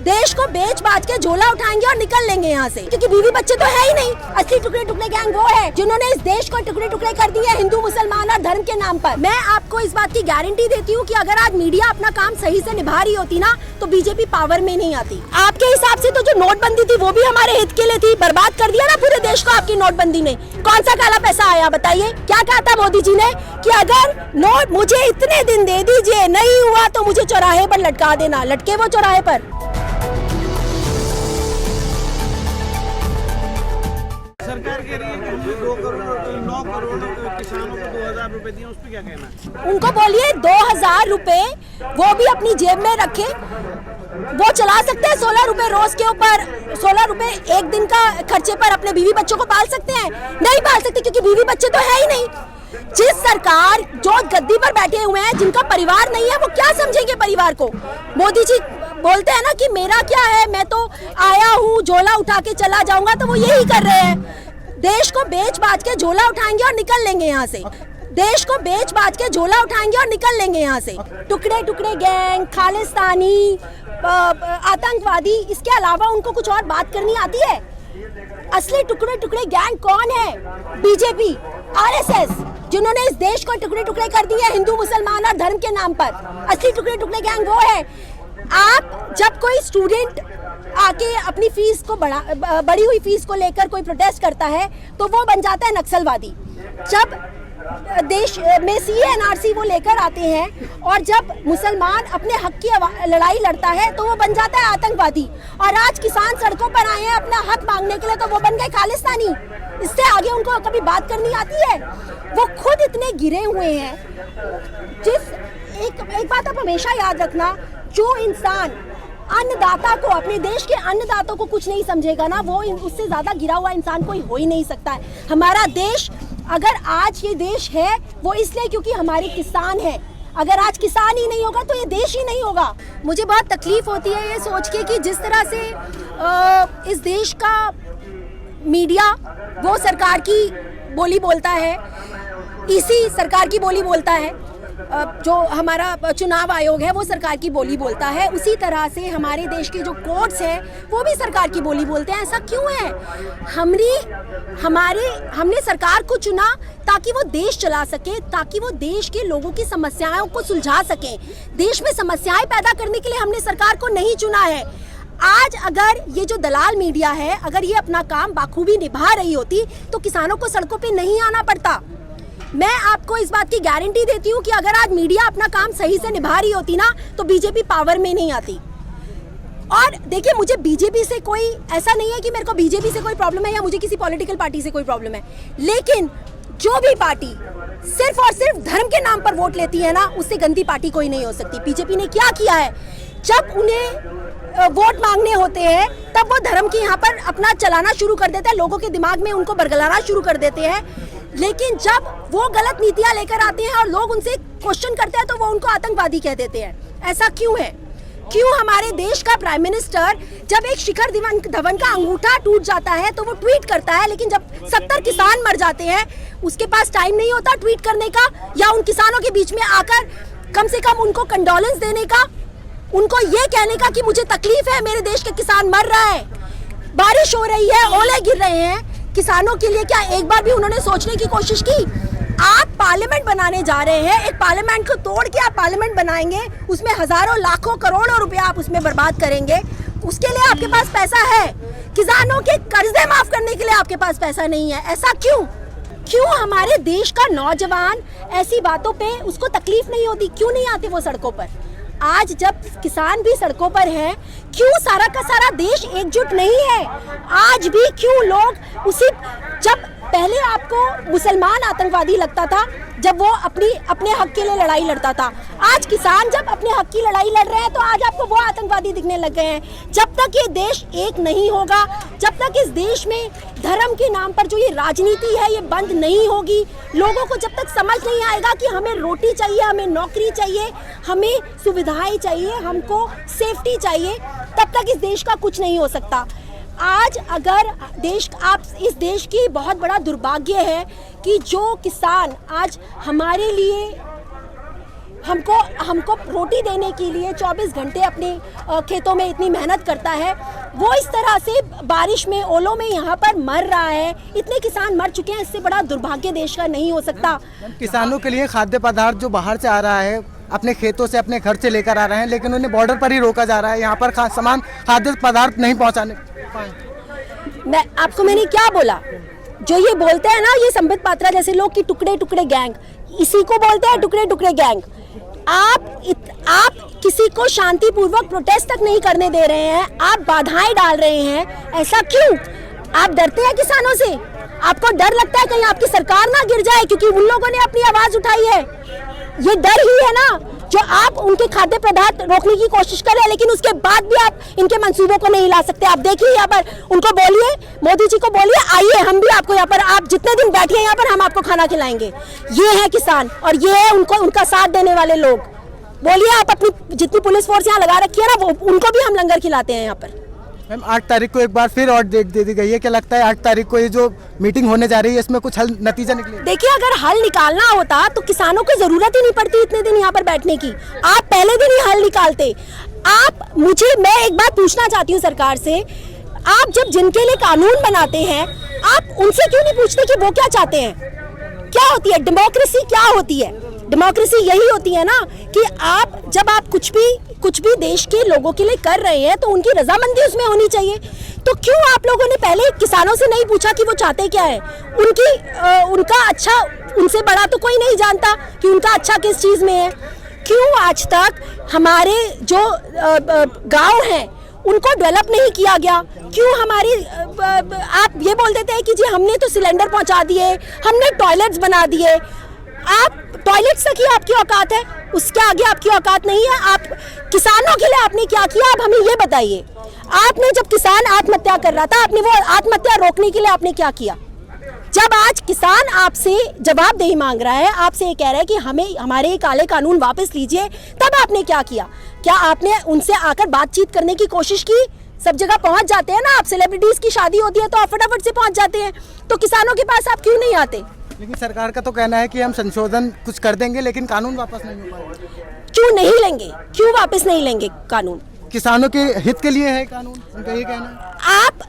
देश को बेच बाच के झोला उठाएंगे और निकल लेंगे यहाँ से, क्योंकि बीवी बच्चे तो है ही नहीं। असली टुकड़े टुकड़े गैंग वो है जिन्होंने इस देश को टुकड़े टुकड़े कर दिए हिंदू मुसलमान और धर्म के नाम पर। मैं आपको इस बात की गारंटी देती हूँ कि अगर आज मीडिया अपना काम सही से निभा रही होती ना तो बीजेपी पावर में नहीं आती। आपके हिसाब से तो जो नोटबंदी थी वो भी हमारे हित के लिए थी, बर्बाद कर दिया ना पूरे देश को आपकी नोटबंदी ने। कौन सा काला पैसा आया बताइए? क्या कहा था मोदी जी ने कि अगर नोट मुझे इतने दिन दे दीजिए, नहीं हुआ तो मुझे चौराहे पर लटका देना। लटके वो चौराहे पर। सरकार कह रही है कि हमने 9 करोड़ किसानों को 2000 रुपए दिए, उस पर क्या कहना है? उनको बोलिए 2000 रुपए वो भी अपनी जेब में रखे। वो चला सकते हैं 16 रुपए रोज के ऊपर, 16 रुपए एक दिन का खर्चे पर अपने बीवी बच्चों को पाल सकते हैं? नहीं पाल सकते, क्योंकि बीवी बच्चे तो है ही नहीं। जिस सरकार जो गद्दी पर बैठे हुए हैं, जिनका परिवार नहीं है, वो क्या समझेंगे परिवार को? मोदी जी बोलते हैं ना कि मेरा क्या है, मैं तो आया हूँ झोला उठा के चला जाऊंगा, तो वो यही कर रहे हैं। देश को बेच बाच के झोला उठाएंगे और निकल लेंगे यहाँ से। देश को बेच बाच के झोला उठाएंगे और निकल लेंगे यहाँ से। टुकड़े टुकड़े गैंग, खालिस्तानी, आतंकवादी, इसके अलावा उनको कुछ और बात करनी आती है? असली टुकड़े टुकड़े गैंग कौन है? बीजेपी, आरएसएस, जिन्होंने इस देश को टुकड़े टुकड़े कर दिए हिंदू मुसलमान और धर्म के नाम पर। असली टुकड़े टुकड़े गैंग वो है। आप जब कोई स्टूडेंट आके अपनी फीस को बढ़ी हुई फीस को लेकर कोई प्रोटेस्ट करता है तो वो बन जाता है नक्सलवादी। जब देश में CA/NRC वो लेकर आते हैं और जब मुसलमान अपने हक की लड़ाई लड़ता है तो वो बन जाता है आतंकवादी। और आज किसान सड़कों पर आए हैं अपना हक मांगने के लिए तो वो बन गए खालिस्तानी। इससे आगे उनको कभी बात करनी आती है? वो खुद इतने गिरे हुए हैं। एक बात आप हमेशा याद रखना, जो इंसान अन्नदाता को, अपने देश के अन्नदाता को कुछ नहीं समझेगा ना, वो उससे ज्यादा गिरा हुआ इंसान कोई हो ही नहीं सकता है। हमारा देश, अगर आज ये देश है वो इसलिए क्योंकि हमारे किसान हैं। अगर आज किसान ही नहीं होगा तो ये देश ही नहीं होगा। मुझे बहुत तकलीफ होती है ये सोच के कि जिस तरह से इस देश का मीडिया वो सरकार की बोली बोलता है, इसी सरकार की बोली बोलता है, जो हमारा चुनाव आयोग है वो सरकार की बोली बोलता है, उसी तरह से हमारे देश के जो कोर्ट्स हैं वो भी सरकार की बोली बोलते हैं। ऐसा क्यों है? हमने सरकार को चुना ताकि वो देश चला सके, ताकि वो देश के लोगों की समस्याओं को सुलझा सके। देश में समस्याएं पैदा करने के लिए हमने सरकार को नहीं चुना है। आज अगर ये जो दलाल मीडिया है, अगर ये अपना काम बाखूबी निभा रही होती तो किसानों को सड़कों पे नहीं आना पड़ता। मैं आपको इस बात की गारंटी देती हूँ कि अगर आज मीडिया अपना काम सही से निभा रही होती ना तो बीजेपी पावर में नहीं आती। और देखिए, मुझे बीजेपी से कोई ऐसा नहीं है कि मेरे को बीजेपी से कोई प्रॉब्लम है या मुझे किसी पॉलिटिकल पार्टी से कोई प्रॉब्लम है, लेकिन जो भी पार्टी सिर्फ और सिर्फ धर्म के नाम पर वोट लेती है ना, उससे गंदी पार्टी कोई नहीं हो सकती। बीजेपी ने क्या किया है, जब उन्हें वोट मांगने होते हैं तब वो धर्म के यहाँ पर अपना चलाना शुरू कर देते हैं, लोगों के दिमाग में उनको बरगलाना शुरू कर देते हैं। लेकिन जब वो गलत नीतियां लेकर आते हैं और लोग उनसे क्वेश्चन करते हैं तो वो उनको आतंकवादी कह देते हैं। ऐसा क्यों है? क्यों हमारे देश का प्राइम मिनिस्टर जब एक शिखर धवन का अंगूठा टूट जाता है तो वो ट्वीट करता है, लेकिन जब 70 किसान मर जाते हैं उसके पास टाइम नहीं होता ट्वीट करने का या उन किसानों के बीच में आकर कम से कम उनको कंडोलेंस देने का, उनको ये कहने का कि मुझे तकलीफ है, मेरे देश के किसान मर रहा है, बारिश हो रही है, ओले गिर रहे हैं। किसानों के लिए क्या एक बार भी उन्होंने सोचने की कोशिश की? आप पार्लियामेंट बनाने जा रहे हैं, एक पार्लियामेंट को तोड़ के आप पार्लियामेंट बनाएंगे, उसमें हजारों लाखों करोड़ों रुपया आप उसमें बर्बाद करेंगे, उसके लिए आपके पास पैसा है? किसानों के कर्जे माफ करने के लिए आपके पास पैसा नहीं है। ऐसा क्यों? क्यों हमारे देश का नौजवान ऐसी बातों पे उसको तकलीफ नहीं होती? क्यों नहीं आते वो सड़कों पर? आज जब किसान भी सड़कों पर हैं, क्यों सारा का सारा देश एकजुट नहीं है? आज भी क्यों लोग जब पहले आपको मुसलमान आतंकवादी लगता था जब वो अपने हक के लिए लड़ाई लड़ता था, आज किसान जब अपने हक की लड़ाई लड़ रहे हैं तो आज आपको वो आतंकवादी दिखने लग गए हैं। जब तक ये देश एक नहीं होगा, जब तक इस देश में धर्म के नाम पर जो ये राजनीति है ये बंद नहीं होगी, लोगों को जब तक समझ नहीं आएगा कि हमें रोटी चाहिए, हमें नौकरी चाहिए, हमें सुविधाएं चाहिए, हमको सेफ्टी चाहिए, तब तक इस देश का कुछ नहीं हो सकता। आज अगर इस देश की बहुत बड़ा दुर्भाग्य है कि जो किसान आज हमारे लिए हमको रोटी देने के लिए 24 घंटे अपने खेतों में इतनी मेहनत करता है, वो इस तरह से बारिश में ओलों में यहाँ पर मर रहा है। इतने किसान मर चुके हैं, इससे बड़ा दुर्भाग्य देश का नहीं हो सकता। किसानों के लिए खाद्य पदार्थ जो बाहर से आ रहा है, अपने खेतों से अपने घर से लेकर आ रहे हैं, लेकिन उन्हें बॉर्डर पर ही रोका जा रहा है। यहाँ पर सामान खाद्य पदार्थ नहीं पहुँचाने पाए। मैंने क्या बोला, जो ये बोलते हैं ना, ये संबित पात्रा जैसे लोग कि टुकड़े टुकड़े गैंग, इसी को बोलते हैं टुकड़े टुकड़े गैंग। आप किसी को शांतिपूर्वक प्रोटेस्ट तक नहीं करने दे रहे हैं, आप बाधाएं डाल रहे हैं। ऐसा क्यों? आप डरते हैं किसानों से? आपको डर लगता है कहीं आपकी सरकार ना गिर जाए, क्योंकि उन लोगों ने अपनी आवाज उठाई है। ये डर ही है ना जो आप उनके खाद्य पदार्थ रोकने की कोशिश कर रहे हैं, लेकिन उसके बाद भी आप इनके मंसूबों को नहीं ला सकते। आप देखिए यहाँ पर, उनको बोलिए, मोदी जी को बोलिए, आइए हम भी आपको यहाँ पर, आप जितने दिन बैठिए यहाँ पर, हम आपको खाना खिलाएंगे। ये है किसान और ये है उनका साथ देने वाले लोग। बोलिए, आप अपनी जितनी पुलिस फोर्स यहाँ लगा रखी है ना, उनको भी हम लंगर खिलाते हैं यहाँ पर। मैम 8 तारीख को एक बार फिर और डेट दे दी गई है, क्या लगता है 8 तारीख को ये जो मीटिंग होने जा रही है इसमें कुछ हल नतीजा निकले? देखिए, अगर हल निकालना होता तो किसानों को जरूरत ही नहीं पड़ती इतने दिन यहाँ पर बैठने की। आप पहले दिन ही हल निकालते। मैं एक बात पूछना चाहती हूँ सरकार से, आप जब जिनके लिए कानून बनाते हैं, आप उनसे क्यों नहीं पूछते कि वो क्या चाहते हैं? क्या होती है डेमोक्रेसी? क्या होती है डेमोक्रेसी? यही होती है ना कि जब आप कुछ भी देश के लोगों के लिए कर रहे हैं तो उनकी रजामंदी उसमें होनी चाहिए। तो क्यों आप लोगों ने पहले किसानों से नहीं पूछा कि वो चाहते क्या है? उनका अच्छा उनसे बड़ा तो कोई नहीं जानता कि उनका अच्छा किस चीज में है। क्यों आज तक हमारे जो गांव हैं उनको डेवलप नहीं किया गया? क्यों आप ये बोल देते हैं कि जी हमने तो सिलेंडर पहुंचा दिए, हमने टॉयलेट्स बना दिए। आप टॉयलेट्स तक ही आपकी औकात है, उसके आगे आपकी औकात नहीं है। आप किसानों के लिए आपने क्या किया, आप हमें ये बताइए। आपने जब किसान आत्महत्या कर रहा था, आपने वो आत्महत्या रोकने के लिए आपने क्या किया? जब आज किसान आपसे जवाबदेही मांग रहा है, आपसे ये कह रहा है कि हमें हमारे काले कानून वापस लीजिए, तब आपने क्या किया? क्या आपने उनसे आकर बातचीत करने की कोशिश की? सब जगह पहुंच जाते हैं ना आप, सेलिब्रिटीज की शादी होती है तो आप फटाफट से पहुंच जाते हैं, तो किसानों के पास आप क्यों नहीं आते? लेकिन सरकार का तो कहना है कि हम संशोधन कुछ कर देंगे, लेकिन कानून वापस नहीं हो पाएगा। क्यों नहीं लेंगे? क्यों वापस नहीं लेंगे कानून? किसानों के हित के लिए है कानून, उनका ये कहना है।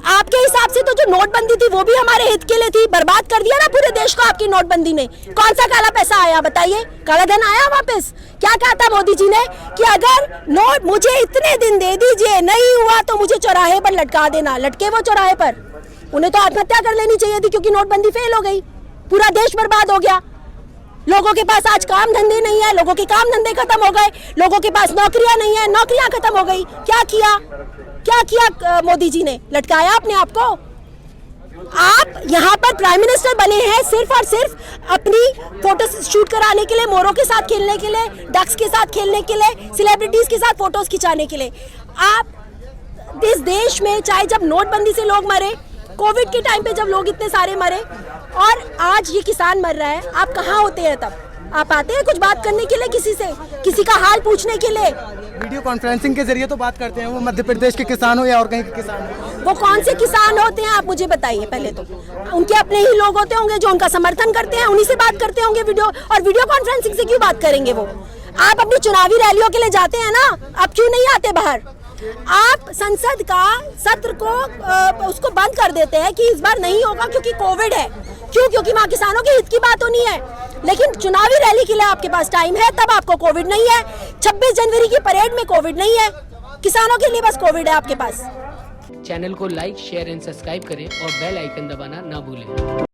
आपके हिसाब से तो जो नोटबंदी थी वो भी हमारे हित के लिए थी। बर्बाद कर दिया ना पूरे देश को आपकी नोटबंदी ने। कौन सा काला पैसा आया बताइए? काला धन आया वापस? क्या कहा था मोदी जी ने कि अगर नोट मुझे इतने दिन दे दीजिए, नहीं हुआ तो मुझे चौराहे पर लटका देना। लटके वो चौराहे पर? उन्हें तो आत्महत्या कर लेनी चाहिए थी, क्योंकि नोटबंदी फेल हो गई, पूरा देश बर्बाद हो गया। लोगों के पास आज काम धंधे नहीं है, लोगों के काम धंधे खत्म हो गए, लोगों के पास नौकरियां नहीं है, नौकरियां खत्म हो गई। क्या किया मोदी जी ने? लटकाया अपने आप को। आप यहाँ पर प्राइम मिनिस्टर बने हैं सिर्फ और सिर्फ अपनी फोटो शूट कराने के लिए, मोरों के साथ खेलने के लिए, डक्स के साथ खेलने के लिए, सेलिब्रिटीज के साथ फोटोज खिंचाने के लिए। आप इस देश में, चाहे जब नोटबंदी से लोग मरे, कोविड के टाइम पे जब लोग इतने सारे मरे, और आज ये किसान मर रहा है, आप कहाँ होते हैं तब? आप आते हैं कुछ बात करने के लिए किसी से, किसी का हाल पूछने के लिए? वीडियो कॉन्फ्रेंसिंग के जरिए तो बात करते हैं, वो मध्य प्रदेश के किसान हो या और कहीं के किसान हो। वो कौन से किसान होते हैं आप मुझे बताइए पहले तो। उनके अपने ही लोग होते होंगे जो उनका समर्थन करते हैं, उन्हीं से बात करते होंगे वीडियो कॉन्फ्रेंसिंग से क्यों बात करेंगे वो? आप अपनी चुनावी रैलियों के लिए जाते हैं ना, आप क्यों नहीं आते बाहर? आप संसद का सत्र को उसको बंद कर देते हैं कि इस बार नहीं होगा क्योंकि कोविड है। क्यों? क्योंकि वहाँ किसानों के हित की बात होनी है। लेकिन चुनावी रैली के लिए आपके पास टाइम है, तब आपको कोविड नहीं है। 26 जनवरी की परेड में कोविड नहीं है, किसानों के लिए बस कोविड है आपके पास। चैनल को लाइक, शेयर एंड सब्सक्राइब करें और बेल आइकन दबाना ना भूलें।